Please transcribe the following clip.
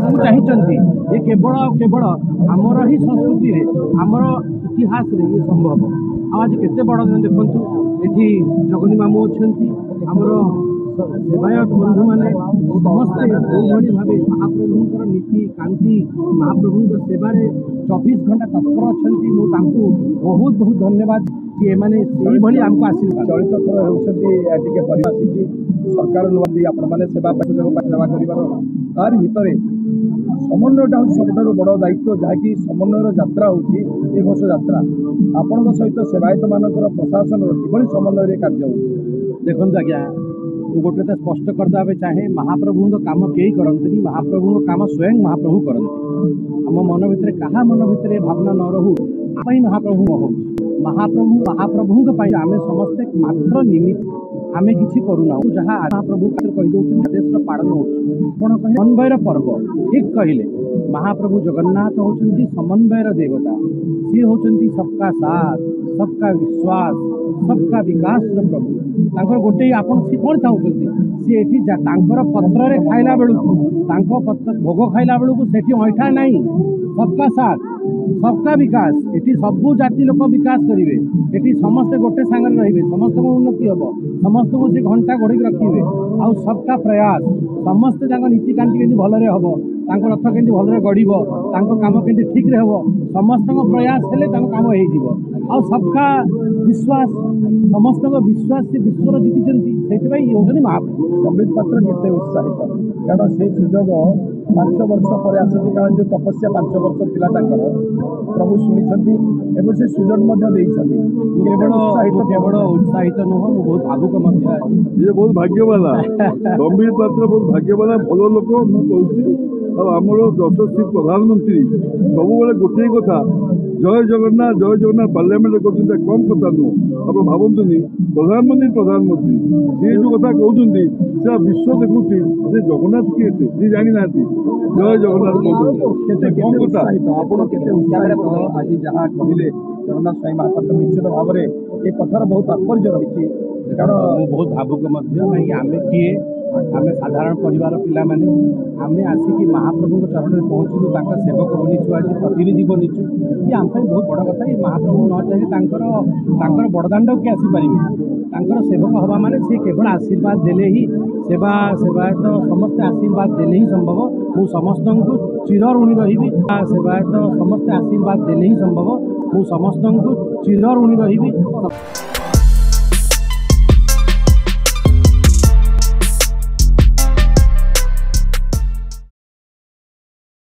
को चाहते ये केवल केवल आमर ही संस्कृति रे आमर इतिहास रे ये संभव आज केते बड़ देखु ये जगनी मामू अच्छा आमर सेवायत बंधु मैंने समस्ते जो भाव महाप्रभुंर नीति कांति महाप्रभु सेवार 24 घंटा तत्पर अच्छा बहुत बहुत धन्यवाद कि एमाने से भाई आमको आशीर्वाद चलित थर होती परिवार सरकार नुहति आपण मैंने सेवा सुजोग सेवा कर तार भितर समन्वयटा हूँ सबुठ बड़ दायित्व जहाँकि समन्वयर यात्रा हूँ घोष यात्रा आपण सहित सेवायत मानकर प्रशासन कि समन्वय कार्य हो देखो आज्ञा गोटे तो स्पष्ट करदे चाहे महाप्रभु काम कई करती महाप्रभु काम स्वयं महाप्रभु करती आम मन भितर क्या मन भितर भावना न रहू महाप्रभु हो महाप्रभु आम समस्ते मात्र निमित्त आमे किसी करूना जहाँ महाप्रभु कहीदे आदेश पालन होण समन्वयर पर्व ठीक कहले महाप्रभु जगन्नाथ होती समन्वयर देवता सी होती सबका साथ सबका विश्वास सबका विकास प्रभु गोटे आपण सी कौन चाहते सी एटी पत्र रे खाइला बेलू पत्र भोग खाइला बेलू से ऐठा नहीं सबका साथ सबका विकास एटी सबू जाति लोक विकास करेंगे एटी समस्ते गोटे सांगे रे समस्त उन्नति हम समस्त को सी घंटा घोड़ी रखिए आउ सबका प्रयास समस्ते नीतिकांति के भल हम रथ के भल गढ़ काम के ठीक रे हम समस्त प्रयास हेले काम हो सबका विश्वास समस्त विश्वास से विश्वर जीति से महाप्रभु संबित पात्र केते उत्साहित कारण से सुजोग 5 वर्ष पर आसी कारण जो तपस्या 5 वर्ष थिला प्रभु शुणी एवं से सुजोग केवल उत्साहित नुह बहुत भावुक बहुत भाग्यवाला संबित पात्र बहुत भाग्यवाला भल लोक मुझे आमर यशस्वी प्रधानमंत्री सब गोटे कथा जय जगन्नाथ पार्लियामेंट कर कम कथा नुह आप भावतुनि प्रधानमंत्री सी जो कथा कहते से विश्व देखुची जगन्नाथ किए सी जानी ना जय जगन्नाथ कम कथा आज जहाँ कहले जगन्नाथ स्वाई महापात्र निश्चित भाव में ये कथार बहुत तात्पर्य रही कारण बहुत भावुक आम किए आम साधारण परिवार पिला माने आमे आसिकी महाप्रभु चरण में पहुँचलु सेवक बनीचु आज प्रतिनिधि बनीचु ये आम बहुत बड़ कथा ये महाप्रभु न चाहिए बड़दाण्ड के आसीपर सेवक हवा माने से केवल आशीर्वाद देले ही सेवा सेवायत समस्ते आशीर्वाद देले ही संभव मु समस्त को चिर ऋणी रही सेवायत समस्ते आशीर्वाद देले ही संभव मु समस्त को चिर ऋणी रही।